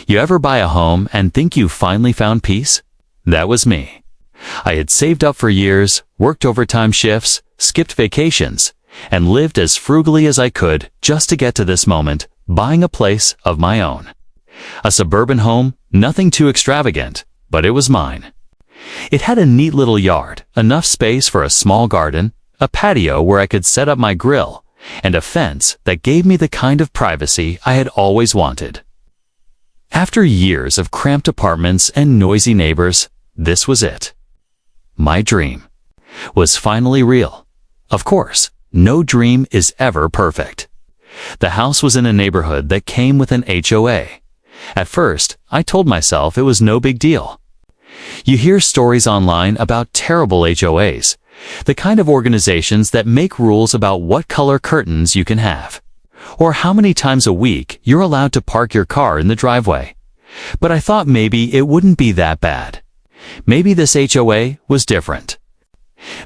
You ever buy a home and think you finally found peace? That was me. I had saved up for years, worked overtime shifts, skipped vacations, and lived as frugally as I could just to get to this moment, buying a place of my own. A suburban home, nothing too extravagant, but it was mine. It had a neat little yard, enough space for a small garden, a patio where I could set up my grill, and a fence that gave me the kind of privacy I had always wanted. After years of cramped apartments and noisy neighbors, this was it. My dream was finally real. Of course, no dream is ever perfect. The house was in a neighborhood that came with an HOA. At first, I told myself it was no big deal. You hear stories online about terrible HOAs, the kind of organizations that make rules about what color curtains you can have, or how many times a week you're allowed to park your car in the driveway. But I thought maybe it wouldn't be that bad. Maybe this HOA was different.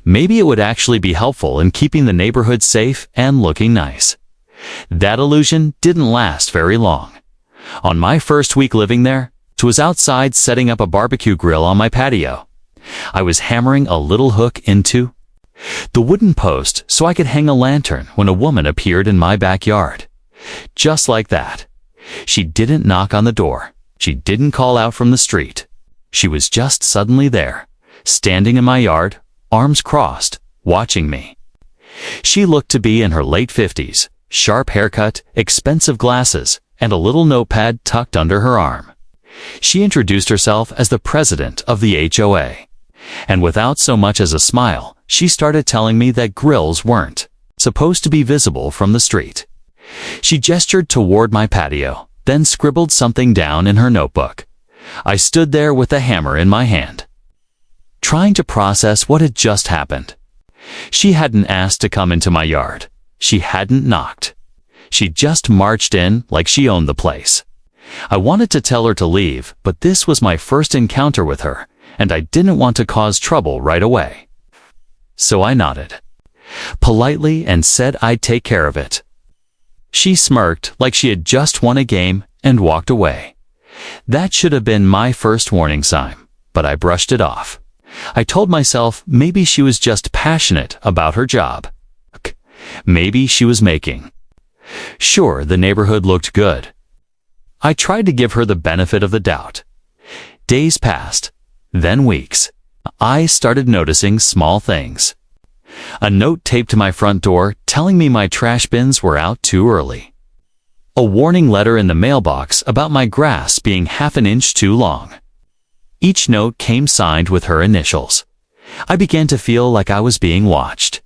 Maybe it would actually be helpful in keeping the neighborhood safe and looking nice. That illusion didn't last very long. On my first week living there, I was outside setting up a barbecue grill on my patio. I was hammering a little hook into the wooden post so I could hang a lantern when a woman appeared in my backyard. Just like that. She didn't knock on the door. She didn't call out from the street. She was just suddenly there, standing in my yard, arms crossed, watching me. She looked to be in her late 50s, sharp haircut, expensive glasses, and a little notepad tucked under her arm. She introduced herself as the president of the HOA, and without so much as a smile, she started telling me that grills weren't supposed to be visible from the street. She gestured toward my patio, then scribbled something down in her notebook. I stood there with a hammer in my hand, trying to process what had just happened. She hadn't asked to come into my yard. She hadn't knocked. She just marched in like she owned the place. I wanted to tell her to leave, but this was my first encounter with her, and I didn't want to cause trouble right away. So I nodded politely and said I'd take care of it. She smirked like she had just won a game and walked away. That should have been my first warning sign, but I brushed it off. I told myself maybe she was just passionate about her job. Maybe she was making sure the neighborhood looked good. I tried to give her the benefit of the doubt. Days passed, then weeks. I started noticing small things. A note taped to my front door telling me my trash bins were out too early. A warning letter in the mailbox about my grass being half an inch too long. Each note came signed with her initials. I began to feel like I was being watched.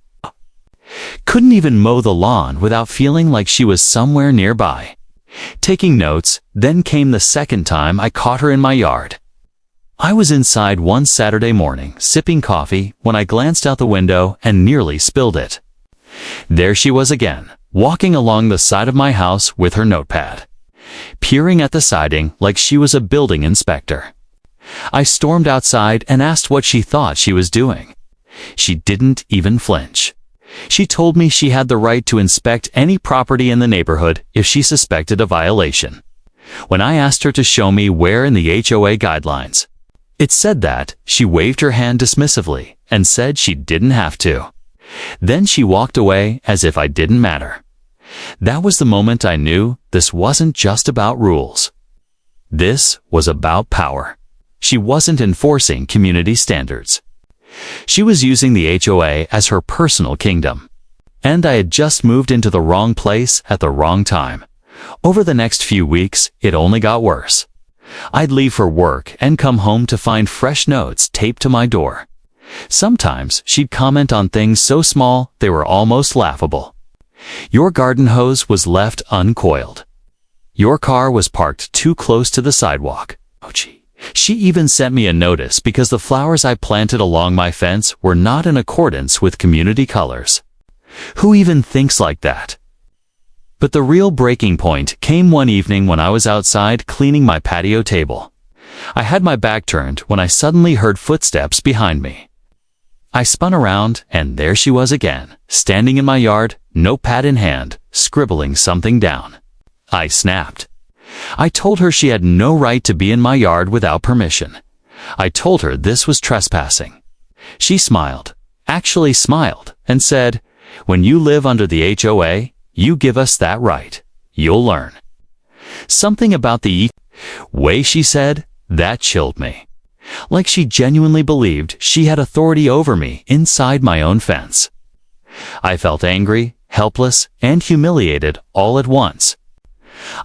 Couldn't even mow the lawn without feeling like she was somewhere nearby. Taking notes, then came the second time I caught her in my yard. I was inside one Saturday morning, sipping coffee, when I glanced out the window and nearly spilled it. There she was again, walking along the side of my house with her notepad, peering at the siding like she was a building inspector. I stormed outside and asked what she thought she was doing. She didn't even flinch. She told me she had the right to inspect any property in the neighborhood if she suspected a violation. When I asked her to show me where in the HOA guidelines it said that, she waved her hand dismissively and said she didn't have to. Then she walked away as if I didn't matter. That was the moment I knew this wasn't just about rules. This was about power. She wasn't enforcing community standards. She was using the HOA as her personal kingdom. And I had just moved into the wrong place at the wrong time. Over the next few weeks, it only got worse. I'd leave for work and come home to find fresh notes taped to my door. Sometimes she'd comment on things so small they were almost laughable. Your garden hose was left uncoiled. Your car was parked too close to the sidewalk. Oh gee. She even sent me a notice because the flowers I planted along my fence were not in accordance with community colors. Who even thinks like that? But the real breaking point came one evening when I was outside cleaning my patio table. I had my back turned when I suddenly heard footsteps behind me. I spun around, and there she was again, standing in my yard, notepad in hand, scribbling something down. I snapped. I told her she had no right to be in my yard without permission. I told her this was trespassing. She smiled, actually smiled, and said, "When you live under the HOA, you give us that right. You'll learn." Something about the way she said that chilled me. Like she genuinely believed she had authority over me inside my own fence. I felt angry, helpless, and humiliated all at once.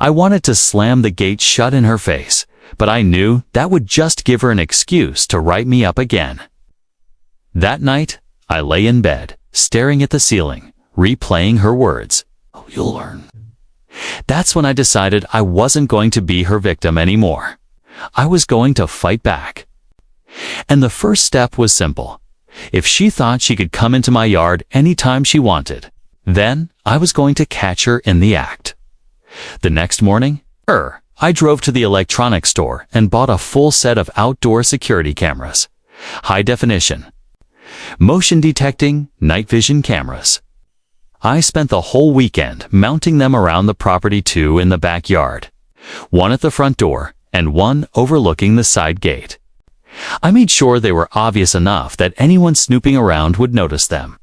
I wanted to slam the gate shut in her face, but I knew that would just give her an excuse to write me up again. That night, I lay in bed, staring at the ceiling, replaying her words. "Oh, you'll learn." That's when I decided I wasn't going to be her victim anymore. I was going to fight back. And the first step was simple. If she thought she could come into my yard anytime she wanted, then I was going to catch her in the act. The next morning, I drove to the electronics store and bought a full set of outdoor security cameras. High definition, motion detecting, night vision cameras. I spent the whole weekend mounting them around the property, 2 in the backyard, 1 at the front door, and 1 overlooking the side gate. I made sure they were obvious enough that anyone snooping around would notice them.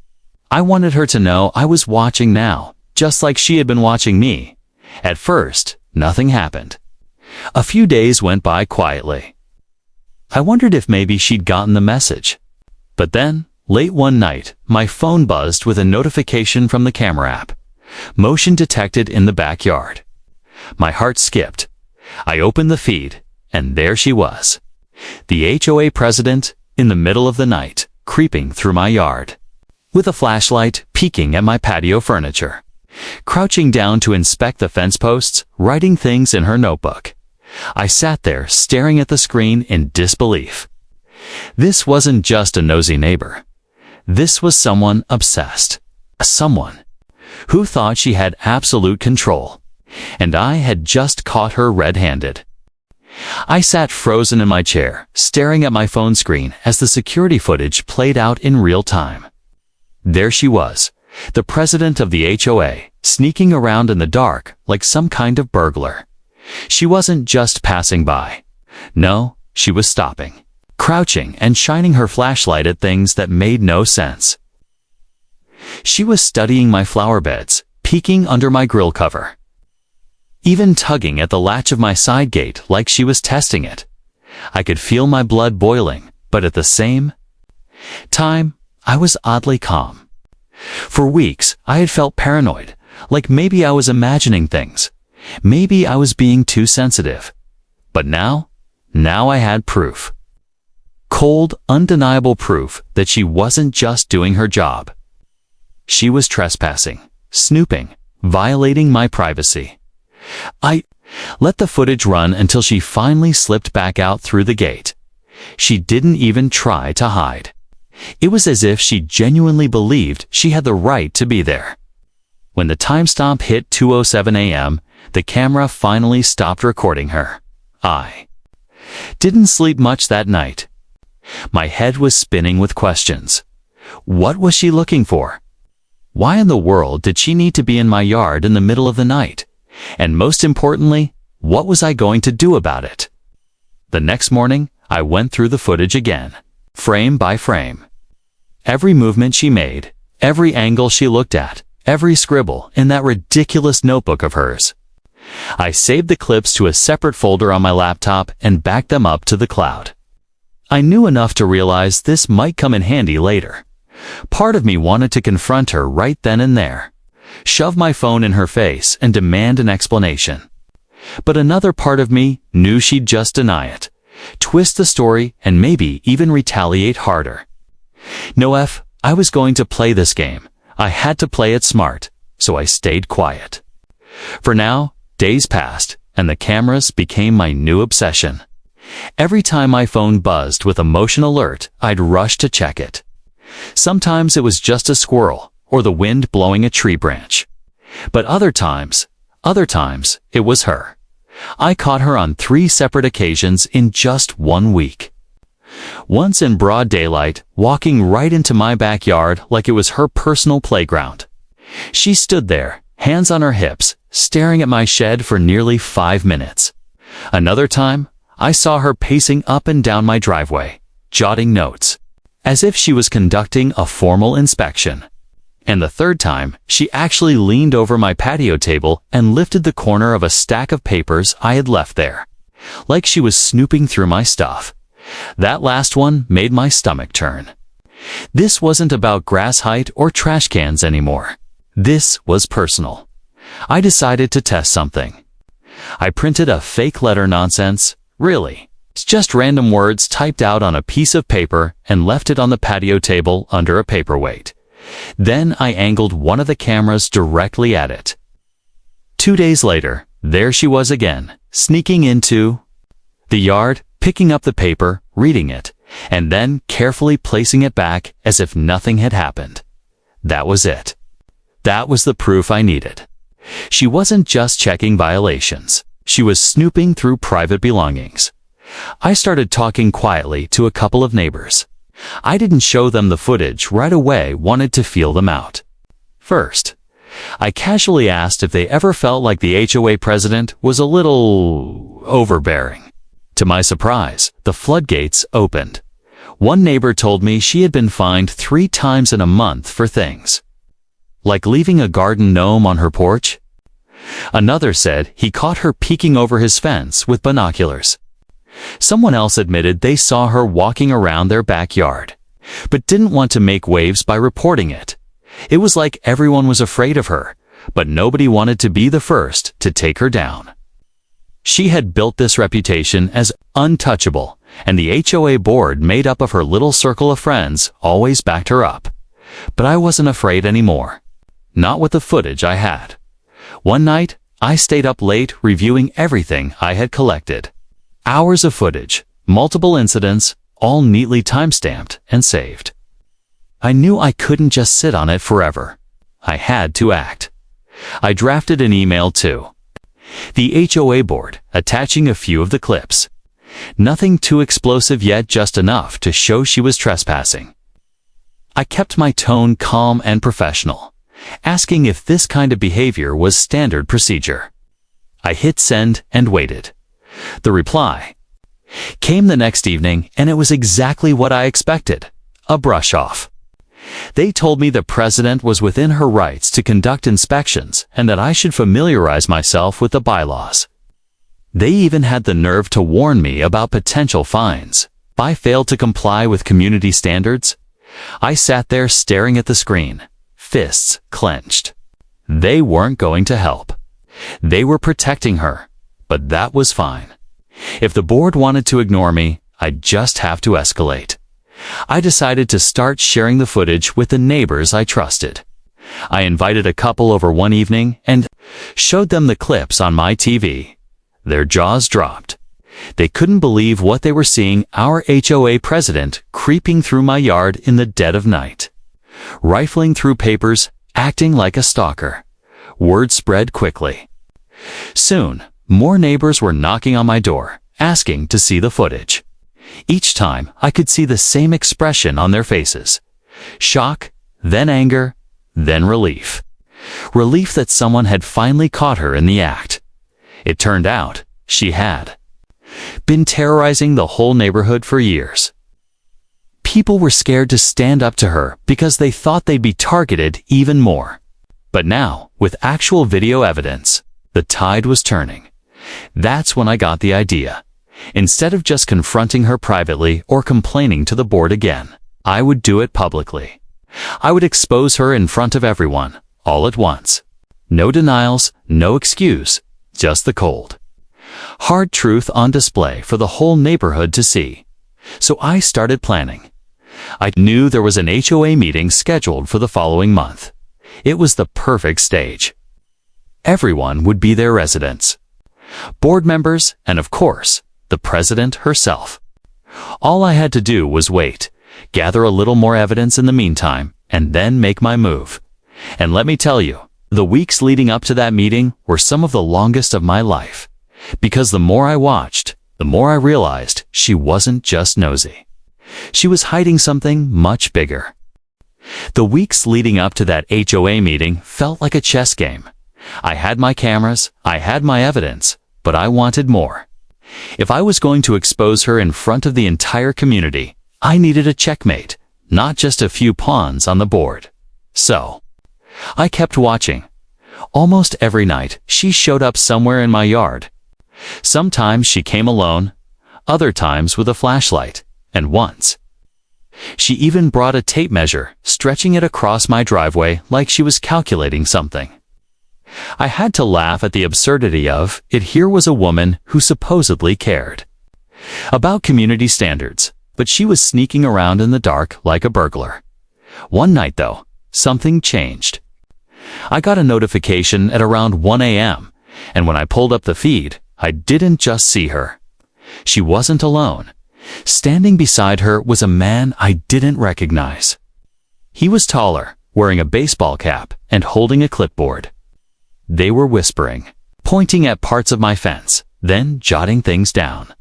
I wanted her to know I was watching now, just like she had been watching me. At first, nothing happened. A few days went by quietly. I wondered if maybe she'd gotten the message. But then, late one night, my phone buzzed with a notification from the camera app. Motion detected in the backyard. My heart skipped. I opened the feed, and there she was. The HOA president, in the middle of the night, creeping through my yard. With a flashlight peeking at my patio furniture. Crouching down to inspect the fence posts, writing things in her notebook. I sat there staring at the screen in disbelief. This wasn't just a nosy neighbor. This was someone obsessed. Someone who thought she had absolute control. And I had just caught her red-handed. I sat frozen in my chair, staring at my phone screen as the security footage played out in real time. There she was, the president of the HOA, sneaking around in the dark like some kind of burglar. She wasn't just passing by. No, she was stopping, crouching and shining her flashlight at things that made no sense. She was studying my flower beds, peeking under my grill cover. Even tugging at the latch of my side gate like she was testing it. I could feel my blood boiling, but at the same time, I was oddly calm. For weeks, I had felt paranoid, like maybe I was imagining things. Maybe I was being too sensitive. But now I had proof. Cold, undeniable proof that she wasn't just doing her job. She was trespassing, snooping, violating my privacy. I let the footage run until she finally slipped back out through the gate. She didn't even try to hide. It was as if she genuinely believed she had the right to be there. When the timestamp hit 2:07 a.m., the camera finally stopped recording her. I didn't sleep much that night. My head was spinning with questions. What was she looking for? Why in the world did she need to be in my yard in the middle of the night? And most importantly, what was I going to do about it? The next morning, I went through the footage again, frame by frame. Every movement she made, every angle she looked at, every scribble in that ridiculous notebook of hers. I saved the clips to a separate folder on my laptop and backed them up to the cloud. I knew enough to realize this might come in handy later. Part of me wanted to confront her right then and there. Shove my phone in her face and demand an explanation. But another part of me knew she'd just deny it, twist the story, and maybe even retaliate harder. No, I was going to play this game. I had to play it smart, so I stayed quiet. For now, days passed, and the cameras became my new obsession. Every time my phone buzzed with a motion alert, I'd rush to check it. Sometimes it was just a squirrel, or the wind blowing a tree branch. But other times, it was her. I caught her on 3 separate occasions in just 1 week. Once in broad daylight, walking right into my backyard like it was her personal playground. She stood there, hands on her hips, staring at my shed for nearly 5 minutes. Another time, I saw her pacing up and down my driveway, jotting notes, as if she was conducting a formal inspection. And the third time, she actually leaned over my patio table and lifted the corner of a stack of papers I had left there, like she was snooping through my stuff. That last one made my stomach turn. This wasn't about grass height or trash cans anymore. This was personal. I decided to test something. I printed a fake letter nonsense, really. It's just random words typed out on a piece of paper and left it on the patio table under a paperweight. Then I angled one of the cameras directly at it. 2 days later, there she was again, sneaking into the yard, picking up the paper, reading it, and then carefully placing it back as if nothing had happened. That was it. That was the proof I needed. She wasn't just checking violations. She was snooping through private belongings. I started talking quietly to a couple of neighbors. I didn't show them the footage right away, wanted to feel them out. First, I casually asked if they ever felt like the HOA president was a little overbearing. To my surprise, the floodgates opened. One neighbor told me she had been fined 3 times in a month for things like leaving a garden gnome on her porch. Another said he caught her peeking over his fence with binoculars. Someone else admitted they saw her walking around their backyard, but didn't want to make waves by reporting it. It was like everyone was afraid of her, but nobody wanted to be the first to take her down. She had built this reputation as untouchable, and the HOA board, made up of her little circle of friends, always backed her up. But I wasn't afraid anymore. Not with the footage I had. One night, I stayed up late reviewing everything I had collected. Hours of footage, multiple incidents, all neatly time-stamped and saved. I knew I couldn't just sit on it forever. I had to act. I drafted an email to the HOA board, attaching a few of the clips. Nothing too explosive, yet just enough to show she was trespassing. I kept my tone calm and professional, asking if this kind of behavior was standard procedure. I hit send and waited. The reply came the next evening, and it was exactly what I expected: a brush-off. They told me the president was within her rights to conduct inspections and that I should familiarize myself with the bylaws. They even had the nerve to warn me about potential fines if I failed to comply with community standards. I sat there staring at the screen, fists clenched. They weren't going to help. They were protecting her. But that was fine. If the board wanted to ignore me, I'd just have to escalate. I decided to start sharing the footage with the neighbors I trusted. I invited a couple over one evening and showed them the clips on my TV. Their jaws dropped. They couldn't believe what they were seeing: our HOA president creeping through my yard in the dead of night, rifling through papers, acting like a stalker. Word spread quickly. Soon, more neighbors were knocking on my door, asking to see the footage. Each time, I could see the same expression on their faces: shock, then anger, then relief. Relief that someone had finally caught her in the act. It turned out she had been terrorizing the whole neighborhood for years. People were scared to stand up to her because they thought they'd be targeted even more. But now, with actual video evidence, the tide was turning. That's when I got the idea. Instead of just confronting her privately or complaining to the board again, I would do it publicly. I would expose her in front of everyone, all at once. No denials, no excuse, just the cold, hard truth on display for the whole neighborhood to see. So I started planning. I knew there was an HOA meeting scheduled for the following month. It was the perfect stage. Everyone would be their residents, board members, and of course, the president herself. All I had to do was wait, gather a little more evidence in the meantime, and then make my move. And let me tell you, the weeks leading up to that meeting were some of the longest of my life. Because the more I watched, the more I realized she wasn't just nosy. She was hiding something much bigger. The weeks leading up to that HOA meeting felt like a chess game. I had my cameras, I had my evidence, but I wanted more. If I was going to expose her in front of the entire community, I needed a checkmate, not just a few pawns on the board. So, I kept watching. Almost every night, she showed up somewhere in my yard. Sometimes she came alone, other times with a flashlight, and once, she even brought a tape measure, stretching it across my driveway like she was calculating something. I had to laugh at the absurdity of it. Here was a woman who supposedly cared about community standards, but she was sneaking around in the dark like a burglar. One night, though, something changed. I got a notification at around 1 a.m., and when I pulled up the feed, I didn't just see her. She wasn't alone. Standing beside her was a man I didn't recognize. He was taller, wearing a baseball cap, and holding a clipboard. They were whispering, pointing at parts of my fence, then jotting things down.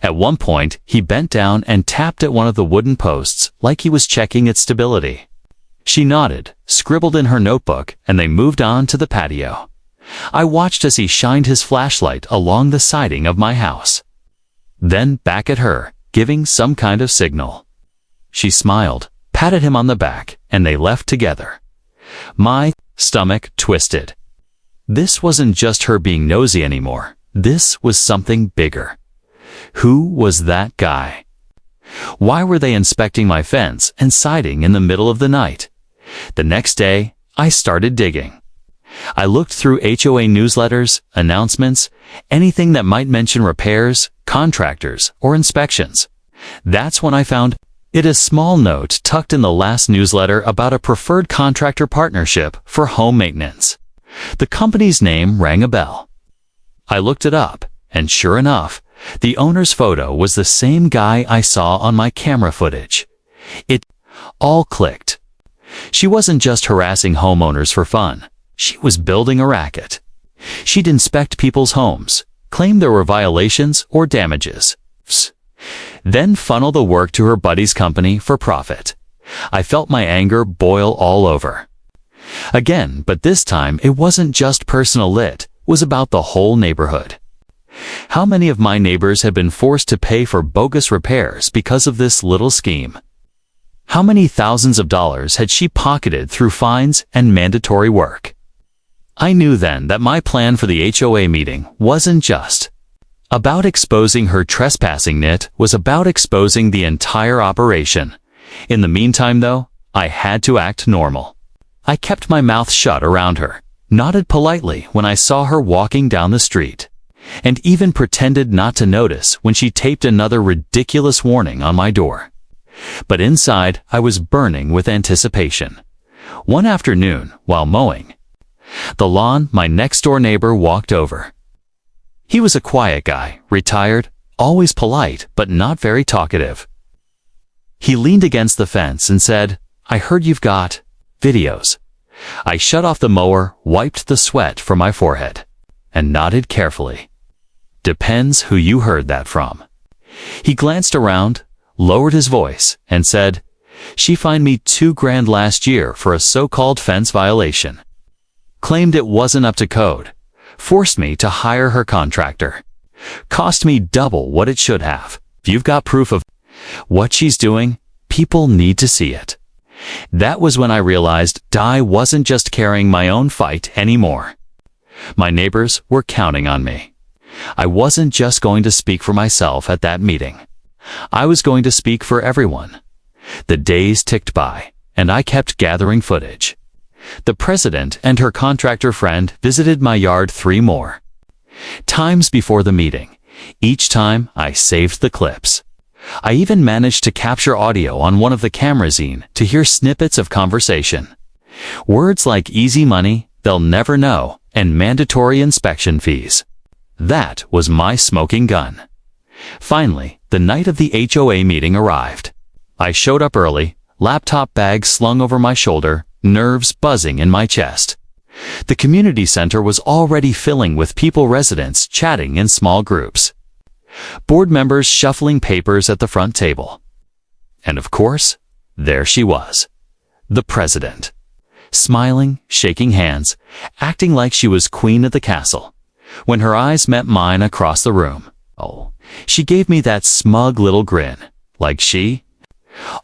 At one point, he bent down and tapped at one of the wooden posts like he was checking its stability. She nodded, scribbled in her notebook, and they moved on to the patio. I watched as he shined his flashlight along the siding of my house. Then back at her, giving some kind of signal. She smiled, patted him on the back, and they left together. My stomach twisted. This wasn't just her being nosy anymore. This was something bigger. Who was that guy? Why were they inspecting my fence and siding in the middle of the night? The next day, I started digging. I looked through HOA newsletters, announcements, anything that might mention repairs, contractors, or inspections. That's when I found a small note tucked in the last newsletter about a preferred contractor partnership for home maintenance. The company's name rang a bell. I looked it up, and sure enough, the owner's photo was the same guy I saw on my camera footage. It all clicked. She wasn't just harassing homeowners for fun. She was building a racket. She'd inspect people's homes, claim there were violations or damages, then funnel the work to her buddy's company for profit. I felt my anger boil all over. Again, but this time it wasn't just personal. It was about the whole neighborhood. How many of my neighbors had been forced to pay for bogus repairs because of this little scheme? How many thousands of dollars had she pocketed through fines and mandatory work? I knew then that my plan for the HOA meeting wasn't just about exposing her trespassing. It was about exposing the entire operation. In the meantime, though, I had to act normal. I kept my mouth shut around her, nodded politely when I saw her walking down the street, and even pretended not to notice when she taped another ridiculous warning on my door. But inside, I was burning with anticipation. One afternoon, while mowing the lawn, my next-door neighbor walked over. He was a quiet guy, retired, always polite but not very talkative. He leaned against the fence and said, "I heard you've got videos." I shut off the mower, wiped the sweat from my forehead, and nodded carefully. "Depends who you heard that from." He glanced around, lowered his voice, and said, "She fined me $2,000 last year for a so-called fence violation. Claimed it wasn't up to code. Forced me to hire her contractor. Cost me double what it should have. If you've got proof of what she's doing, people need to see it." That was when I realized I wasn't just carrying my own fight anymore. My neighbors were counting on me. I wasn't just going to speak for myself at that meeting. I was going to speak for everyone. The days ticked by, and I kept gathering footage. The president and her contractor friend visited my yard 3 more times before the meeting. Each time, I saved the clips. I even managed to capture audio on one of the cameras to hear snippets of conversation. Words like easy money, they'll never know, and mandatory inspection fees. That was my smoking gun. Finally, the night of the HOA meeting arrived. I showed up early, laptop bag slung over my shoulder, nerves buzzing in my chest. The community center was already filling with residents chatting in small groups. Board members shuffling papers at the front table. And of course, there she was, the president. smiling, shaking hands, acting like she was queen of the castle. When her eyes met mine across the room, oh, she gave me that smug little grin, like she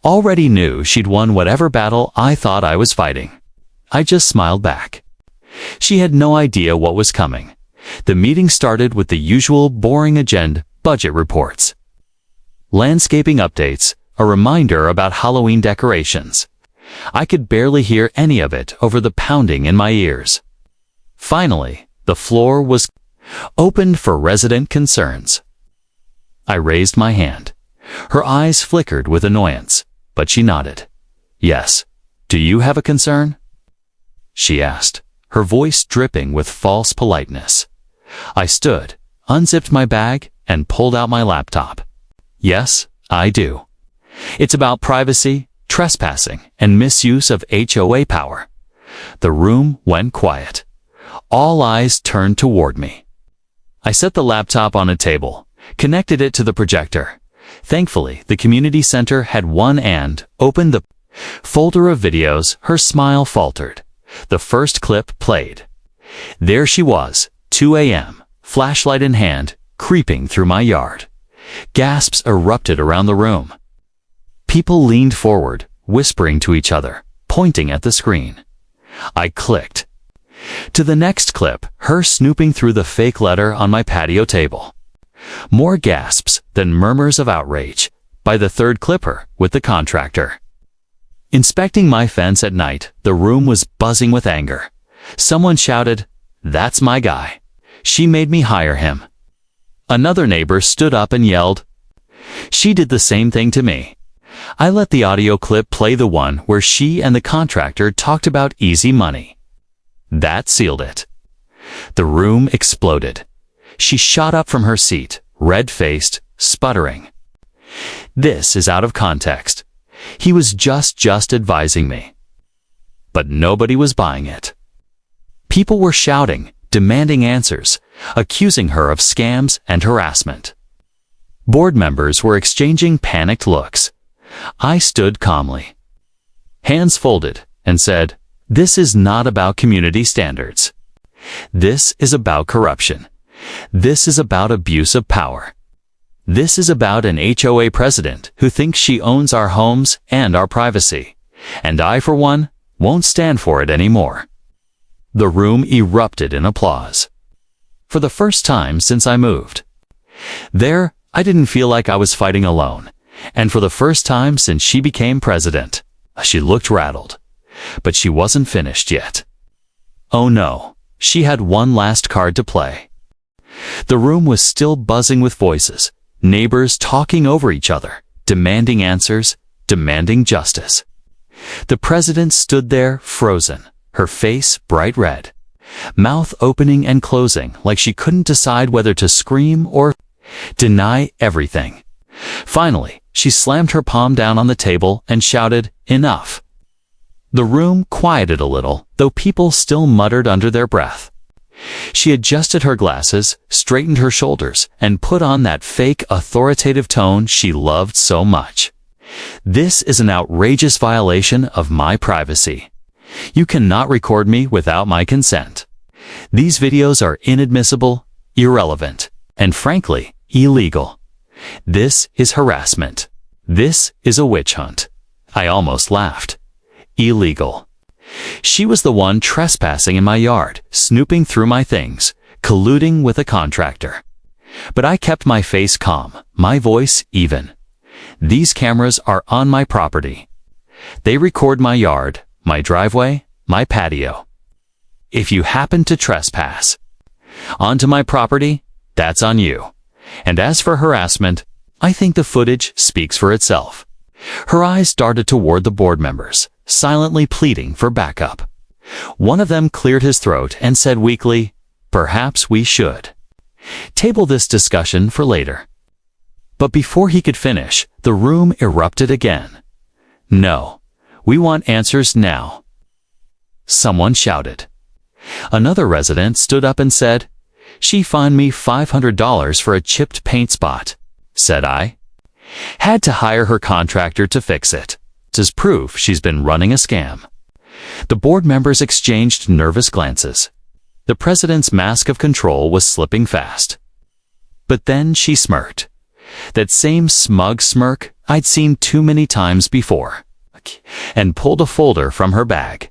already knew she'd won whatever battle I thought I was fighting. I just smiled back. She had no idea what was coming. The meeting started with the usual boring agenda: budget reports, landscaping updates, a reminder about Halloween decorations. I could barely hear any of it over the pounding in my ears. Finally, the floor was opened for resident concerns. I raised my hand. Her eyes flickered with annoyance, but she nodded. "Yes. Do you have a concern?" she asked, her voice dripping with false politeness. I stood, unzipped my bag, and pulled out my laptop. "Yes, I do. It's about privacy, trespassing, and misuse of HOA power." The room went quiet. All eyes turned toward me. I set the laptop on a table, connected it to the projector. Thankfully, the community center had one and opened the folder of videos. Her smile faltered. The first clip played. There she was, 2 a.m., flashlight in hand, creeping through my yard. Gasps erupted around the room. People leaned forward, whispering to each other, pointing at the screen. I clicked. To the next clip, her snooping through the fake letter on my patio table. More gasps, then murmurs of outrage. By the third clipper, with the contractor inspecting my fence at night, the room was buzzing with anger. Someone shouted, "That's my guy. She made me hire him." Another neighbor stood up and yelled, "She did the same thing to me." I let the audio clip play, the one where she and the contractor talked about easy money. That sealed it. The room exploded. She shot up from her seat, red-faced, sputtering. "This is out of context. He was just advising me." But nobody was buying it. People were shouting, demanding answers, accusing her of scams and harassment. Board members were exchanging panicked looks. I stood calmly, hands folded, and said, "This is not about community standards. This is about corruption. This is about abuse of power. This is about an HOA president who thinks she owns our homes and our privacy. And I, for one, won't stand for it anymore." The room erupted in applause. For the first time since I moved. There, I didn't feel like I was fighting alone. And for the first time since she became president. She looked rattled. But she wasn't finished yet. Oh no, she had one last card to play. The room was still buzzing with voices, neighbors talking over each other, demanding answers, demanding justice. The president stood there, frozen, her face bright red, mouth opening and closing like she couldn't decide whether to scream or deny everything. Finally, she slammed her palm down on the table and shouted, "Enough." The room quieted a little, though people still muttered under their breath. She adjusted her glasses, straightened her shoulders, and put on that fake authoritative tone she loved so much. "This is an outrageous violation of my privacy. You cannot record me without my consent. These videos are inadmissible, irrelevant, and frankly, illegal. This is harassment. This is a witch hunt." I almost laughed. Illegal. She was the one trespassing in my yard, snooping through my things, colluding with a contractor. But I kept my face calm, my voice even. These cameras are on my property. They record my yard, my driveway, my patio. If you happen to trespass onto my property, that's on you. And as for harassment, I think the footage speaks for itself. Her eyes darted toward the board members, silently pleading for backup. One of them cleared his throat and said weakly, "Perhaps we should table this discussion for later." But before he could finish, the room erupted again. "No, we want answers now," someone shouted. Another resident stood up and said, "She fined me $500 for a chipped paint spot," said I. "Had to hire her contractor to fix it. As proof she's been running a scam." The board members exchanged nervous glances. The president's mask of control was slipping fast. But then she smirked. That same smug smirk I'd seen too many times before, and pulled a folder from her bag.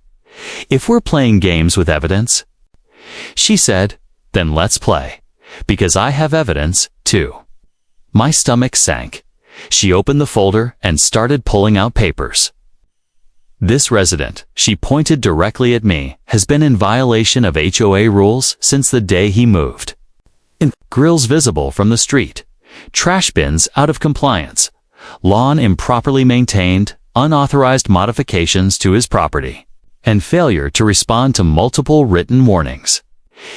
"If we're playing games with evidence," she said, "then let's play, because I have evidence, too." My stomach sank. She opened the folder and started pulling out papers. "This resident," she pointed directly at me, "has been in violation of HOA rules since the day he moved. Grills visible from the street, trash bins out of compliance, lawn improperly maintained, unauthorized modifications to his property, and failure to respond to multiple written warnings.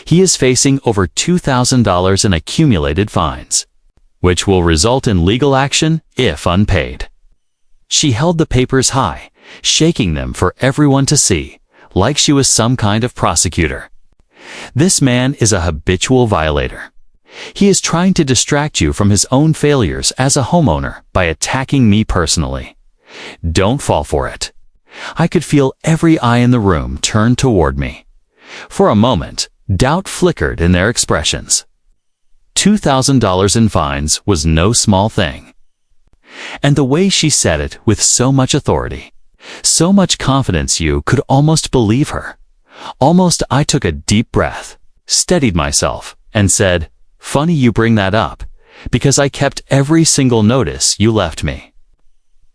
He is facing over $2,000 in accumulated fines, which will result in legal action if unpaid." She held the papers high, shaking them for everyone to see, like she was some kind of prosecutor. "This man is a habitual violator. He is trying to distract you from his own failures as a homeowner by attacking me personally. Don't fall for it." I could feel every eye in the room turn toward me. For a moment, doubt flickered in their expressions. $2,000 in fines was no small thing. And the way she said it with so much authority, so much confidence, you could almost believe her. Almost. I took a deep breath, steadied myself, and said, "Funny you bring that up, because I kept every single notice you left me.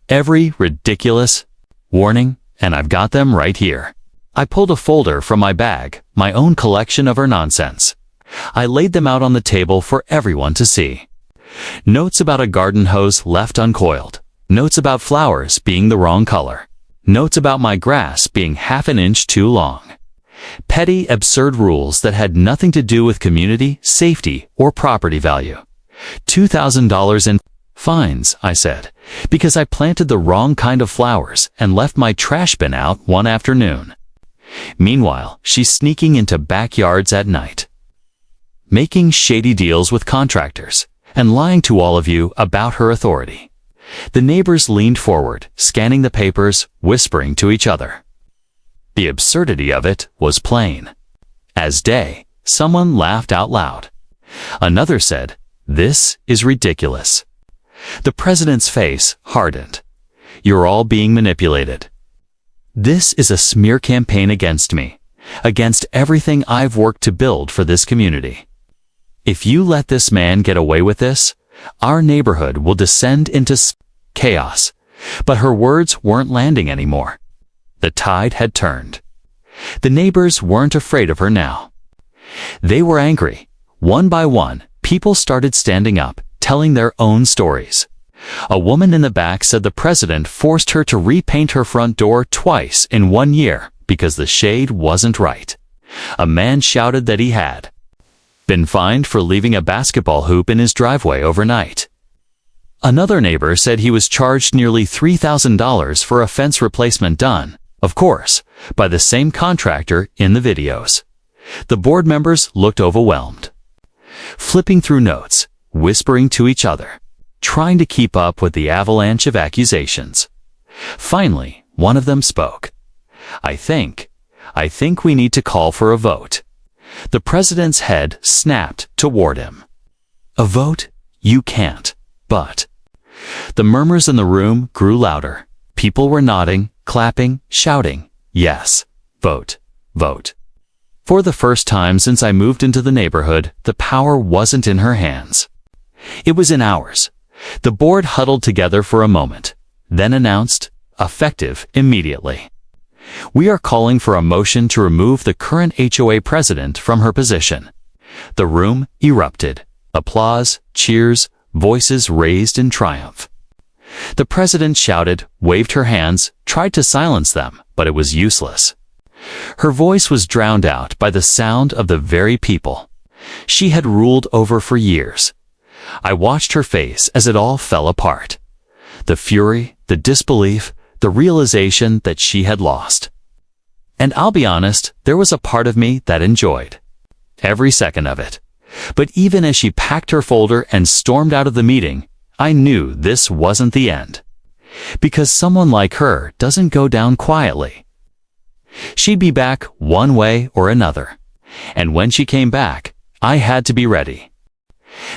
Every ridiculous warning, and I've got them right here." I pulled a folder from my bag, my own collection of her nonsense. I laid them out on the table for everyone to see. Notes about a garden hose left uncoiled. Notes about flowers being the wrong color. Notes about my grass being half an inch too long. Petty, absurd rules that had nothing to do with community, safety, or property value. $2,000 in fines, I said, because I planted the wrong kind of flowers and left my trash bin out one afternoon. Meanwhile, she's sneaking into backyards at night, making shady deals with contractors, and lying to all of you about her authority. The neighbors leaned forward, scanning the papers, whispering to each other. The absurdity of it was plain as day. Someone laughed out loud. Another said, "This is ridiculous." The president's face hardened. "You're all being manipulated. This is a smear campaign against me, against everything I've worked to build for this community. If you let this man get away with this, our neighborhood will descend into chaos." But her words weren't landing anymore. The tide had turned. The neighbors weren't afraid of her now. They were angry. One by one, people started standing up, telling their own stories. A woman in the back said the president forced her to repaint her front door twice in 1 year because the shade wasn't right. A man shouted that he had been fined for leaving a basketball hoop in his driveway overnight. Another neighbor said he was charged nearly $3,000 for a fence replacement done, of course, by the same contractor in the videos. The board members looked overwhelmed, flipping through notes, whispering to each other, trying to keep up with the avalanche of accusations. Finally, one of them spoke. I think we need to call for a vote." The president's head snapped toward him. "A vote? You can't." But the murmurs in the room grew louder. People were nodding, clapping, shouting, "Yes, vote, vote." For the first time since I moved into the neighborhood, the power wasn't in her hands. It was in ours. The board huddled together for a moment, then announced, effective immediately, "We are calling for a motion to remove the current HOA president from her position." The room erupted. Applause, cheers, voices raised in triumph. The president shouted, waved her hands, tried to silence them, but it was useless. Her voice was drowned out by the sound of the very people she had ruled over for years. I watched her face as it all fell apart. The fury, the disbelief, the realization that she had lost. And I'll be honest, there was a part of me that enjoyed every second of it. But even as she packed her folder and stormed out of the meeting, I knew this wasn't the end. Because someone like her doesn't go down quietly. She'd be back one way or another. And when she came back, I had to be ready.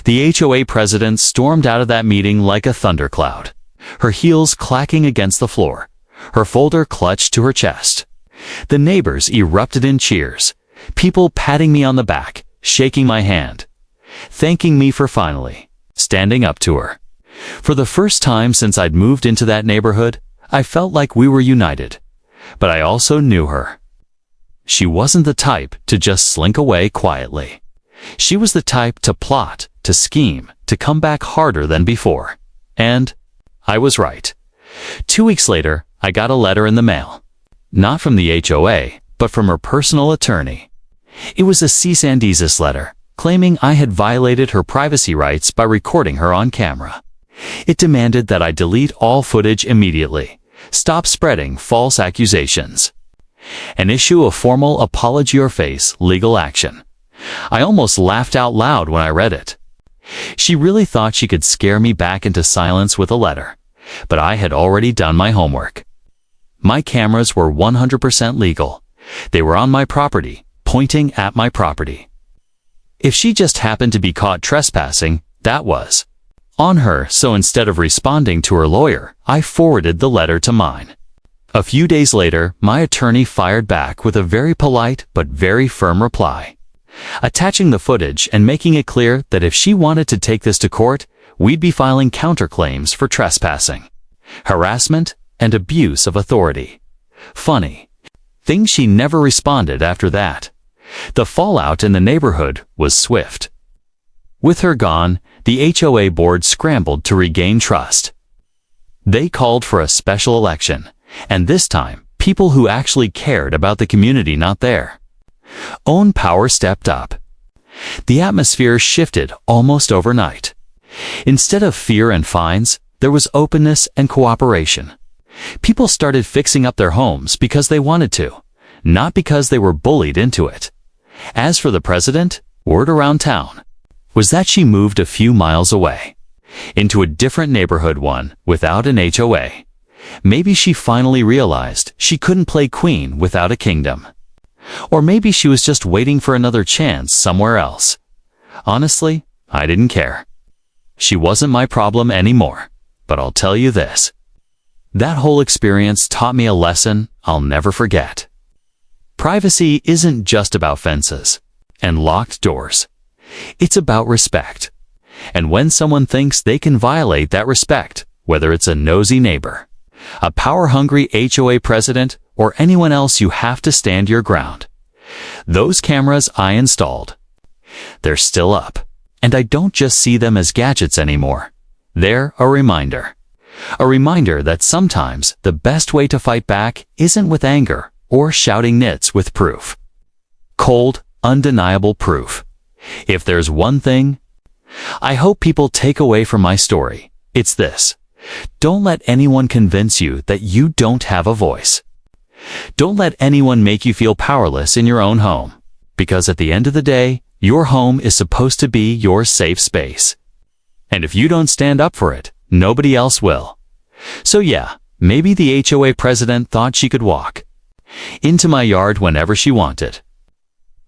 The HOA president stormed out of that meeting like a thundercloud, her heels clacking against the floor, her folder clutched to her chest. The neighbors erupted in cheers, people patting me on the back, shaking my hand, thanking me for finally standing up to her. For the first time since I'd moved into that neighborhood, I felt like we were united. But I also knew her. She wasn't the type to just slink away quietly. She was the type to plot, to scheme, to come back harder than before. And I was right. 2 weeks later, I got a letter in the mail. Not from the HOA, but from her personal attorney. It was a cease and desist letter, claiming I had violated her privacy rights by recording her on camera. It demanded that I delete all footage immediately, stop spreading false accusations, and issue a formal apology or face legal action. I almost laughed out loud when I read it. She really thought she could scare me back into silence with a letter, but I had already done my homework. My cameras were 100% legal. They were on my property, pointing at my property. If she just happened to be caught trespassing, that was on her, so instead of responding to her lawyer, I forwarded the letter to mine. A few days later, my attorney fired back with a very polite but very firm reply, attaching the footage and making it clear that if she wanted to take this to court, we'd be filing counterclaims for trespassing, harassment, and abuse of authority. Funny thing, she never responded after that. The fallout in the neighborhood was swift. With her gone, the HOA board scrambled to regain trust. They called for a special election, and this time, people who actually cared about the community not there. Own Power stepped up. The atmosphere shifted almost overnight. Instead of fear and fines, there was openness and cooperation. People started fixing up their homes because they wanted to, not because they were bullied into it. As for the president, word around town was that she moved a few miles away, into a different neighborhood, one without an HOA. Maybe she finally realized she couldn't play queen without a kingdom. Or maybe she was just waiting for another chance somewhere else. Honestly, I didn't care. She wasn't my problem anymore. But I'll tell you this. That whole experience taught me a lesson I'll never forget. Privacy isn't just about fences and locked doors. It's about respect. And when someone thinks they can violate that respect, whether it's a nosy neighbor, a power-hungry HOA president, or anyone else, you have to stand your ground. Those cameras I installed, they're still up. And I don't just see them as gadgets anymore. They're a reminder. A reminder that sometimes the best way to fight back isn't with anger or shouting nits with proof. Cold, undeniable proof. If there's one thing I hope people take away from my story, it's this. Don't let anyone convince you that you don't have a voice. Don't let anyone make you feel powerless in your own home, because at the end of the day, your home is supposed to be your safe space. And if you don't stand up for it, nobody else will. So yeah, maybe the HOA president thought she could walk into my yard whenever she wanted.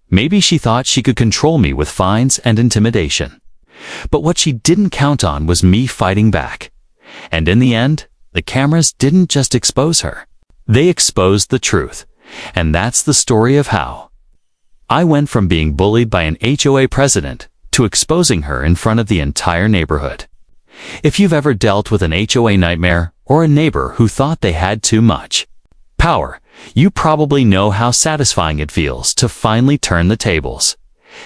Maybe she thought she could control me with fines and intimidation. But what she didn't count on was me fighting back. And in the end, the cameras didn't just expose her. They exposed the truth. And that's the story of how I went from being bullied by an HOA president to exposing her in front of the entire neighborhood. If you've ever dealt with an HOA nightmare or a neighbor who thought they had too much power, you probably know how satisfying it feels to finally turn the tables.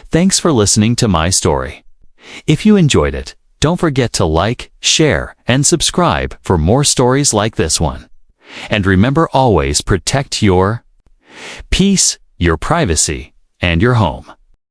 Thanks for listening to my story. If you enjoyed it, don't forget to like, share, and subscribe for more stories like this one. And remember, always protect your peace, your privacy, and your home.